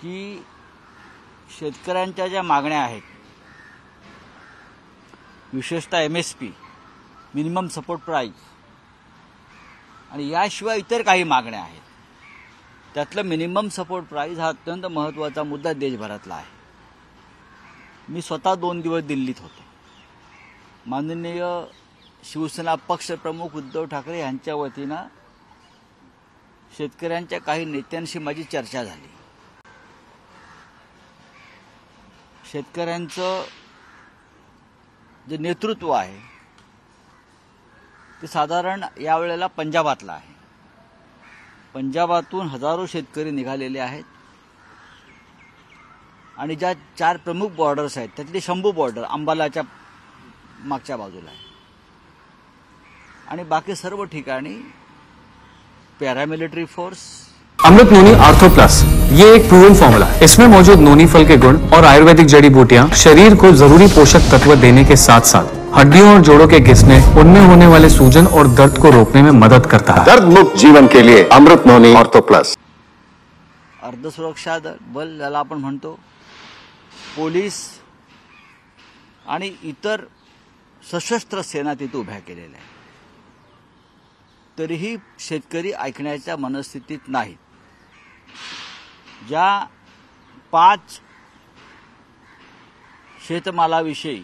की शेतकऱ्यांच्या ज्या मागण्या आहेत, विशेषतः MSP मिनिमम सपोर्ट प्राइस आणि याशिवाय इतर काही मागण्या आहेत, त्यातलं मिनिमम सपोर्ट प्राइस हा अत्यंत महत्त्वाचा मुद्दा देशभरातला आहे। मी स्वतः 2 दिवस दिल्लीत होतो। माननीय शिवसेना पक्षप्रमुख उद्धव ठाकरे यांच्या वतीनं शेतकऱ्यांच्या काही नेत्यांशी माझी चर्चा झाली। शेतकऱ्यांचं जे नेतृत्व आहे ते साधारण यावेळेला पंजाबातलं आहे। पंजाबातून हजारो शेतकरी निघालेले आहेत आणि ज्या 4 प्रमुख बॉर्डर्स आहेत त्यातली शंभू बॉर्डर अंबालाच्या मागच्या बाजूला आहे आणि बाकी सर्व ठिकाणी पैरामिलिट्री फोर्स। अमृत नोनी आर्थो प्लस ये एक प्रूवन फॉर्मूला है। इसमें मौजूद नोनी फल के गुण और आयुर्वेदिक जड़ी बूटियां शरीर को जरूरी पोषक तत्व देने के साथ साथ हड्डियों और जोड़ों के घिसने, उनमें होने वाले सूजन और दर्द को रोकने में मदद करता है। दर्द मुक्त जीवन के लिए अमृत नोनी आर्थो प्लस। अर्धसुरक्षा बल ज्याला आपण म्हणतो, पोलीस आणि इतर सशस्त्र सेना तिथे उभ्या केलेल्या आहेत, तरीही शेतकरी ऐकण्याच्या मनस्थितीत नाहीत। ज्या 5 शेतमालाविषयी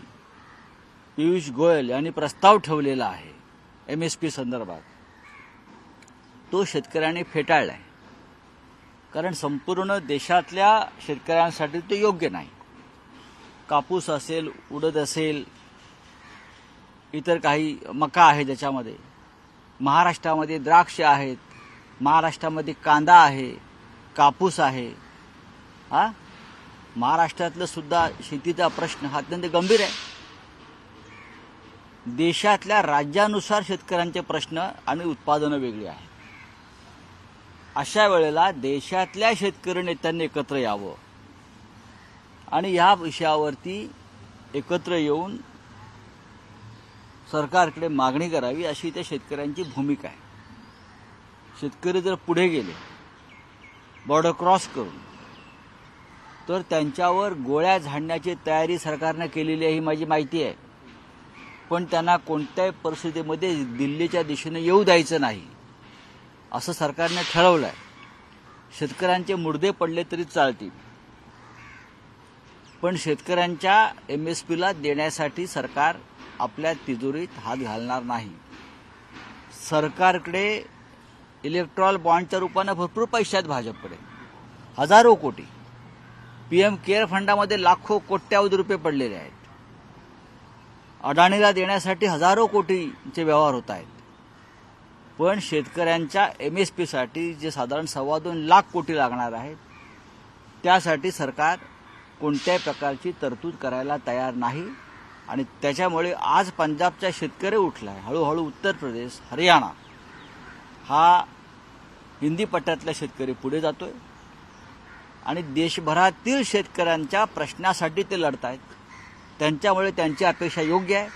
पियुष गोयल यांनी प्रस्ताव ठेवलेला आहे MSP संदर्भात, तो शेतकऱ्यांनी फेटाळला आहे, कारण संपूर्ण देशातल्या शेतकऱ्यांसाठी ते योग्य नाही। कापूस असेल, उडद असेल, इतर काही मका आहे, ज्याच्यामध्ये महाराष्ट्रामध्ये द्राक्ष आहेत, महाराष्ट्रामध्ये कांदा आहे, कापूस आहे। महाराष्ट्रातलं सुद्धा शेतीचा प्रश्न हा अत्यंत गंभीर आहे। देशातल्या राज्यानुसार शेतकऱ्यांचे प्रश्न आणि उत्पादनं वेगळी आहेत। अशा वेळेला देशातल्या शेतकरी नेत्यांनी एकत्र यावं आणि या विषयावरती एकत्र येऊन सरकारकडे मागणी करावी, अशी त्या शेतकऱ्यांची भूमिका आहे। शेतकरी जर पुढे गेले बॉर्डर क्रॉस करून, तर त्यांच्यावर गोळ्या झाडण्याची तयारी सरकारने केलेली आहे, ही माझी माहिती आहे। पण त्यांना कोणत्याही परिस्थितीमध्ये दिल्लीच्या दिशेने येऊ द्यायचं नाही, असं सरकारने ठरवलं आहे। शेतकऱ्यांचे मुर्दे पडले तरी चालतील, पण शेतकऱ्यांच्या MSPला देण्यासाठी सरकार आपल्या तिजोरीत हात घालणार नाही। सरकारकडे इलेक्ट्रॉल बॉन्डच्या रूपाने भरपूर पैसे आहेत भाजपकडे, हजारो कोटी। PM केअर फंडामध्ये लाखो कोट्यावधी रुपये पडलेले आहेत। अडाणीला देण्यासाठी हजारो कोटीचे व्यवहार होत आहेत, पण शेतकऱ्यांच्या MSPसाठी जे साधारण 2.25 लाख कोटी लागणार आहेत, त्यासाठी सरकार कोणत्याही प्रकारची तरतूद करायला तयार नाही। आणि त्याच्यामुळे आज पंजाबचा शेतकरी उठला आहे, हळूहळू उत्तर प्रदेश, हरियाणा हा हिंदी पट्ट्यातला शेतकरी पुढे जातोय आणि देशभरातील शेतकऱ्यांच्या प्रश्नासाठी ते लढत आहेत। त्यांच्यामुळे त्यांची अपेक्षा योग्य आहे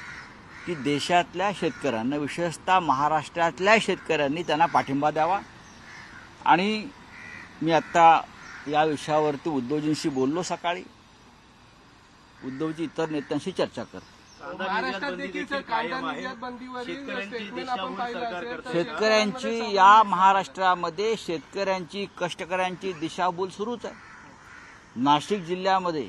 की देशातल्या शेतकऱ्यांना, विशेषतः महाराष्ट्रातल्या शेतकऱ्यांनी त्यांना पाठिंबा द्यावा। आणि मी आत्ता या विषयावरती उद्धवजींशी बोललो सकाळी, उद्धवजी इतर नेत्यांशी चर्चा करतात। शेतकऱ्यांची या महाराष्ट्रामध्ये शेतकऱ्यांची, कष्टकऱ्यांची दिशाभूल सुरूच आहे। नाशिक जिल्ह्यामध्ये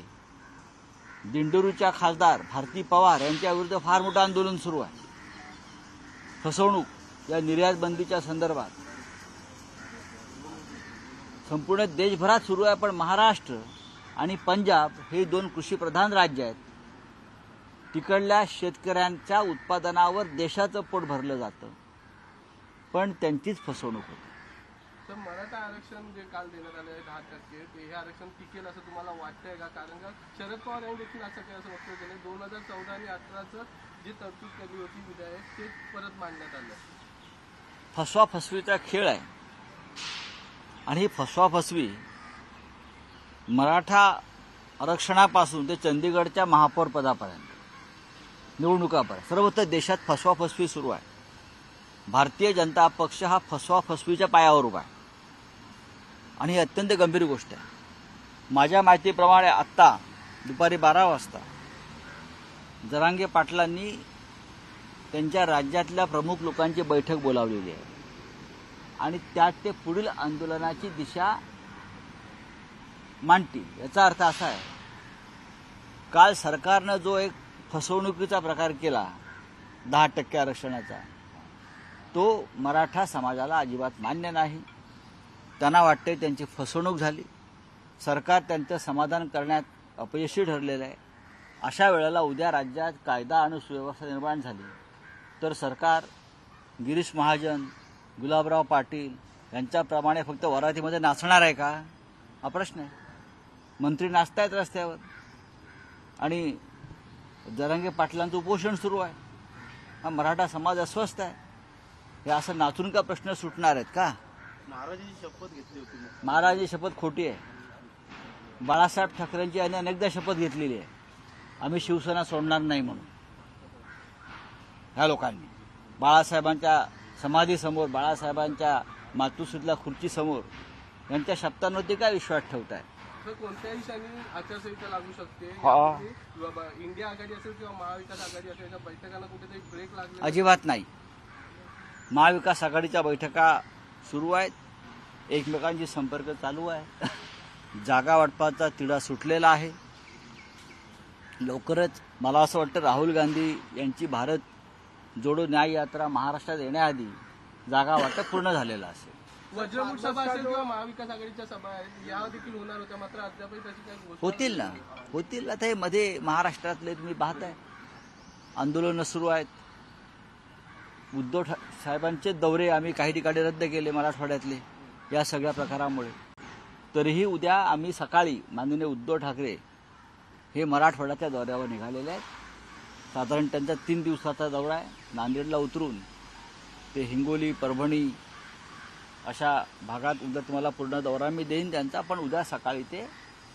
दिंडोरीच्या खासदार भारती पवार यांच्या विरुद्ध फार मोठं आंदोलन सुरू आहे। फसवणूक या निर्यात बंदीच्या संदर्भात संपूर्ण देशभरात सुरू आहे, पण महाराष्ट्र आणि पंजाब हे 2 कृषीप्रधान राज्य आहेत। तिकडल्या शेतकऱ्यांच्या उत्पादनावर देशाचं पोट भरलं जातं, पण त्यांचीच फसवणूक होते। तर मराठा आरक्षण जे काल देण्यात आले 10%, हे आरक्षण टिकेल असं तुम्हाला वाटतंय का? कारण का शरद पवार यांनी देखील असं काही असं वक्तव्य केलं, 2014 आणि 18चं जे तरतूद केली होती विधेयक ते परत मांडण्यात आलं। फसवाफसवीचा खेळ आहे आणि ही फसवाफसवी मराठा आरक्षणापासून ते चंदीगडच्या महापौर पदापर्यंत, निवडणुकापर्यंत सर्वत्र देशात फसवाफसवी सुरू आहे। भारतीय जनता पक्ष हा फसवाफसवीच्या पायावर उभा आहे आणि ही अत्यंत गंभीर गोष्ट आहे। माझ्या माहितीप्रमाणे आत्ता दुपारी 12 वाजता जरांगे पाटलांनी त्यांच्या राज्यातल्या प्रमुख लोकांची बैठक बोलावलेली आहे आणि त्यात ते पुढील आंदोलनाची दिशा मांडतील. याचा अर्थ असा आहे, काल सरकारनं जो एक फसवणुकीचा प्रकार केला 10% आरक्षणाचा, तो मराठा समाजाला अजिबात मान्य नाही. त्यांना वाटते त्यांची फसवणूक झाली, सरकार त्यांचं समाधान करण्यात अपयशी ठरलेलं आहे. अशा वेळेला उद्या राज्यात कायदा आणि सुव्यवस्था निर्माण झाली तर सरकार गिरीश महाजन, गुलाबराव पाटील यांच्याप्रमाणे फक्त वरातीमध्ये नाचणार आहे का? हा प्रश्न आहे. मंत्री नाचतायत रस्त्यावर आणि जरांगे पाटलांचं उपोषण सुरू आहे. हा मराठा समाज अस्वस्थ आहे. हे असं नाचून का प्रश्न सुटणार आहेत का? महाराजांची शपथ घेतली होती. महाराजांची शपथ खोटी आहे. बाळासाहेब ठाकरेंची यांनी अनेकदा शपथ घेतलेली आहे, आम्ही शिवसेना सोडणार नाही म्हणून. ह्या लोकांनी बाळासाहेबांच्या समाधीसमोर, बाळासाहेबांच्या मातोश्रीतल्या खुर्चीसमोर यांच्या शब्दांवरती काय विश्वास ठेवताय? तर कोणत्याही क्षणी आचारसंहिता लागू शकते. हा. इंडिया आघाडी असेल किंवा महाविकास आघाडी असेल, या बैठकांना कुठेतरी ब्रेक लागले? अजिबात नाही. महाविकास आघाडीच्या बैठका सुरू आहेत, एकमेकांशी संपर्क चालू आहे, जागा वाटपाचा तिढा सुटलेला आहे. लवकरच मला असं वाटतं राहुल गांधी यांची भारत जोडो न्याय यात्रा महाराष्ट्रात येण्याआधी जागा वाटप पूर्ण झालेलं असेल. वज्रमूठ सभा असेल किंवा महाविकास आघाडीच्या सभा आहेत, या देखील होणार होत्या, मात्र अद्यापही तशी काही घोषणा होतील. आता हे मध्ये महाराष्ट्रातले तुम्ही पाहताय आंदोलनं सुरू आहेत. उद्धव साहेबांचे दौरे आम्ही काही ठिकाणी रद्द केले मराठवाड्यातले या सगळ्या प्रकारामुळे. तरीही उद्या आम्ही सकाळी माननीय उद्धव ठाकरे हे मराठवाड्याच्या दौऱ्यावर निघालेले आहेत. साधारण त्यांचा 3 दिवसाचा दौरा आहे. नांदेडला उतरून ते हिंगोली, परभणी अशा भागात उद्या तुम्हाला पूर्ण दौरा मी देईन त्यांचा. पण उद्या सकाळी ते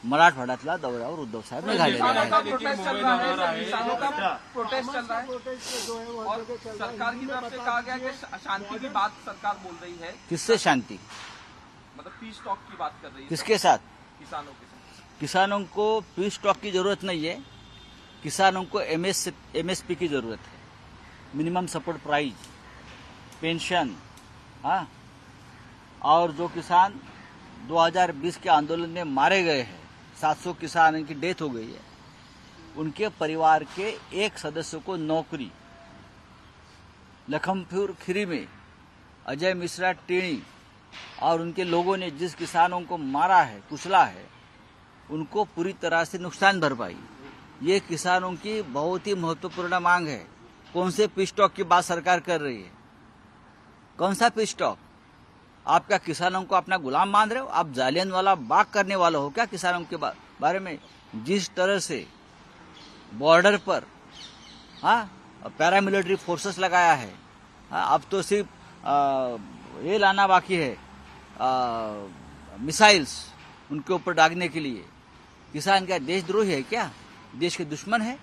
मराठवाड्यातल्या दौऱ्यावर उद्धव साहेब निघालेले आहेत. प्रोटेस्ट चल रहा है, किसानों का प्रोटेस्ट चल रहा है और सरकार की तरफ से कहा गया कि शांति की बात सरकार बोल रही है. किससे शांति? मतलब पीस टॉक की बात कर रही है किसके साथ? किसानों के साथ. किसानों को पीस टॉक की जरूरत नहीं है. किसानों को एमएसपी की जरूरत है. Minimum support price, pension. हाँ, और जो किसान 2020 के आंदोलन में मारे गए हैं, 700 किसान की डेथ हो गई है, उनके परिवार के एक सदस्य को नौकरी. लखनपुर खीरी में अजय मिश्रा टेणी और उनके लोगों ने जिस किसानों को मारा है, कुचला है, उनको पूरी तरह से नुकसान भरपाई. ये किसानों की बहुत ही महत्वपूर्ण मांग है. कौन से पीस टॉक की बात सरकार कर रही है? कौन सा पीस टॉक? आप क्या किसानों को अपना गुलाम मान रहे हो? आप जालियनवाला बाग करने वाले हो क्या किसानों के बारे में? जिस तरह से बॉर्डर पर पैरामिलिट्री फोर्सेस लगाया है, अब तो सिर्फ ये लाना बाकी है, मिसाइल्स उनके ऊपर दागने के लिए. किसान क्या देशद्रोही है क्या? देश के दुश्मन है?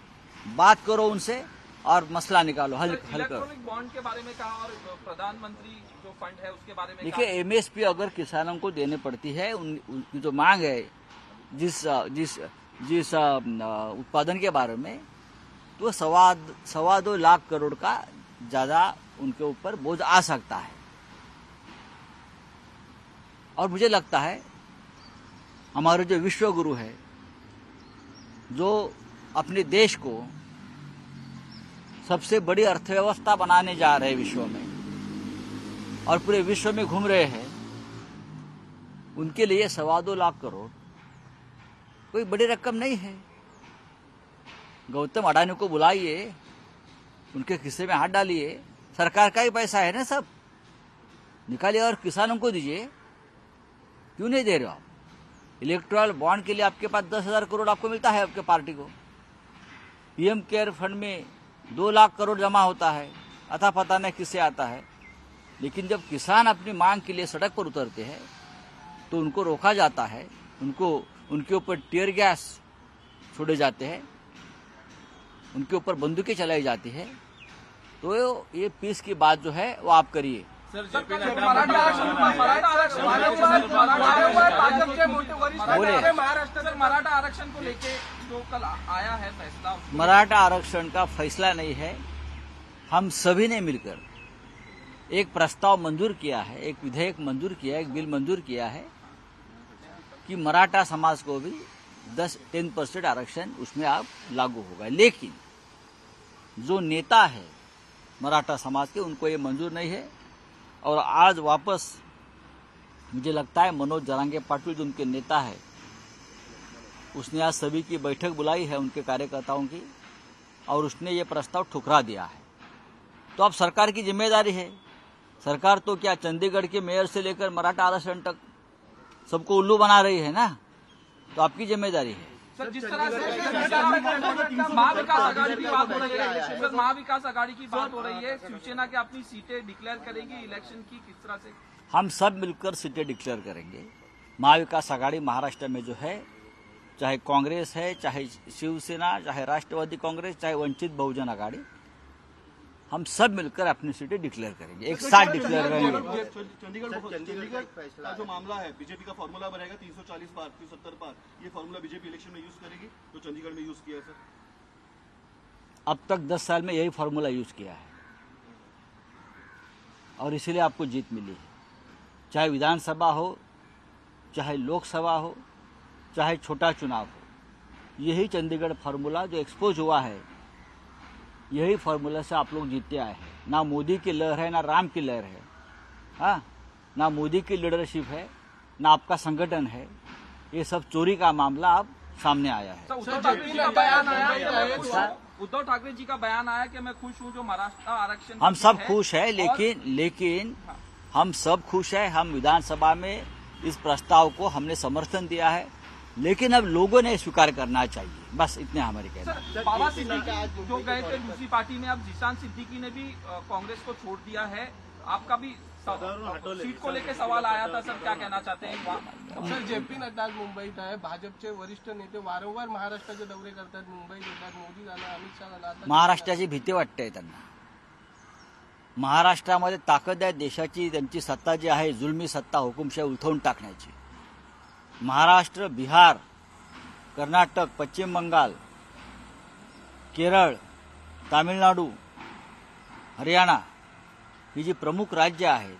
बात करो उनसे और मसला निकालो, हल करो. इलेक्ट्रॉनिक बॉन्ड के बारे में कहा और प्रधानमंत्री जो फंड है उसके बारे में देखिए, एमएसपी अगर किसानों को देने पड़ती है, उनकी जो मांग है जिस उत्पादन के बारे में, तो 2.25 लाख करोड़ का ज्यादा उनके ऊपर बोझ आ सकता है. और मुझे लगता है हमारे जो विश्व गुरु है, जो अपने देश को सबसे बड़ी अर्थव्यवस्था बनाने जा रहे हैं विश्व में और पूरे विश्व में घूम रहे हैं, उनके लिए 2.25 लाख करोड़ कोई बड़ी रकम नहीं है. गौतम अडानी को बुलाइए, उनके खिस्से में हाथ डालिए, सरकार का ही पैसा है ना, सब निकालिए और किसानों को दीजिए. क्यों नहीं दे रहे हो आप? इलेक्ट्रल बॉन्ड के लिए आपके पास 10,000 करोड़ आपको मिलता है, आपके पार्टी को. पीएम केयर फंड में 2 लाख करोड़ जमा होता है, अता पता नहीं किससे आता है. लेकिन जब किसान अपनी मांग के लिए सड़क पर उतरते हैं तो उनको रोका जाता है, उनके ऊपर टीयर गैस छोड़े जाते हैं, उनके ऊपर बंदूकें चलाई जाती है. तो ये पीस की बात जो है वो आप करिए. मराठा आरक्षण भाजप के मोटे वरिष्ठ बोले। नेता महाराष्ट्र में मराठा आरक्षण को लेके जो कल आया है फैसला, मराठा आरक्षण का फैसला नहीं है। हम सभी ने मिलकर एक प्रस्ताव मंजूर किया है, एक विधेयक मंजूर किया है, एक बिल मंजूर किया है कि मराठा समाज को भी 10% आरक्षण उसमें आप लागू होगा। लेकिन जो नेता है मराठा समाज के, उनको ये मंजूर नहीं है। और आज वापस मुझे लगता है मनोज जरांगे पाटिल जो उनके नेता है, उसने आज सभी की बैठक बुलाई है उनके कार्यकर्ताओं की, और उसने ये प्रस्ताव ठुकरा दिया है। तो अब सरकार की जिम्मेदारी है। सरकार तो क्या चंडीगढ़ के मेयर से लेकर मराठा आरक्षण तक सबको उल्लू बना रही है ना, तो आपकी जिम्मेदारी है। सर जिस तरह से महाविकास आघाड़ी की बात हो रही है, सर महाविकास आघाड़ी की बात हो रही है, शिवसेना की अपनी सीटें डिक्लेयर करेगी इलेक्शन की, किस तरह से? हम सब मिलकर सीटें डिक्लेयर करेंगे। महाविकास आघाड़ी महाराष्ट्र में जो है, चाहे कांग्रेस है, चाहे शिवसेना, चाहे राष्ट्रवादी कांग्रेस, चाहे वंचित बहुजन आघाड़ी, हम सब मिलकर अपनी सीटें डिक्लेयर करेंगे, एक साथ डिक्लेयर करेंगे। चंडीगढ़ का जो मामला है, बीजेपी का फॉर्मूला बनेगा 340 पार, 370 पार, ये फॉर्मूला बीजेपी इलेक्शन में यूज करेगी, तो चंडीगढ़ में यूज किया है सर। अब तक 10 साल में यही फॉर्मूला यूज किया है और इसीलिए आपको जीत मिली है। चाहे विधानसभा हो, चाहे लोकसभा हो, चाहे छोटा चुनाव हो, यही चंडीगढ़ फॉर्मूला जो एक्सपोज हुआ है, यही फॉर्मूला से आप लोग जीतते आए हैं। ना मोदी की लहर है, ना राम की लहर है, हाँ, ना मोदी की लीडरशिप है, ना आपका संगठन है। ये सब चोरी का मामला अब सामने आया है। उद्धव ठाकरे जी का बयान आया कि मैं खुश हूं। उद्धव ठाकरे जी का बयान आया कि मैं खुश हूं जो महाराष्ट्र आरक्षण हम सब खुश है, लेकिन हम सब खुश है। हम विधानसभा में इस प्रस्ताव को हमने समर्थन दिया है, लेकिन अब लोगों ने स्वीकार करना चाहिए, बस इतने हमारे कहना है। सर बाबा सिद्दीकी जो गए थे दूसरी पार्टी में, अब जीशान सिद्दीकी ने भी कांग्रेस को छोड़ दिया है। आपका भी सीट को लेकर सवाल आया था, सर क्या कहना चाहते हैं? सर जेपी नड्डा आज मुंबईत आहे, भाजपचे वरिष्ठ नेते वारंवार महाराष्ट्राचे दौरे करतात, मुंबईत येतात, मोदी झाला, अमित शहा झाला, आता महाराष्ट्राची भीती वाटते त्यांना। महाराष्ट्रामध्ये ताकद आहे देशाची, त्यांची सत्ता जी आहे जुलमी सत्ता, हुकुमशाही उलथवून टाकण्याची। महाराष्ट्र, बिहार, कर्नाटक, पश्चिम बंगाल, केरळ, तामिळनाडू, हरियाणा ही जी प्रमुख राज्य आहेत,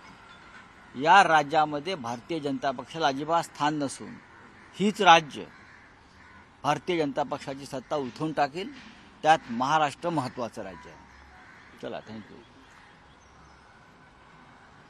या राज्यामध्ये भारतीय जनता पक्षाला अजिबात स्थान नसून हीच राज्य भारतीय जनता पक्षाची सत्ता उलथवून टाकेल। त्यात महाराष्ट्र महत्त्वाचं राज्य आहे। चला, थँक्यू।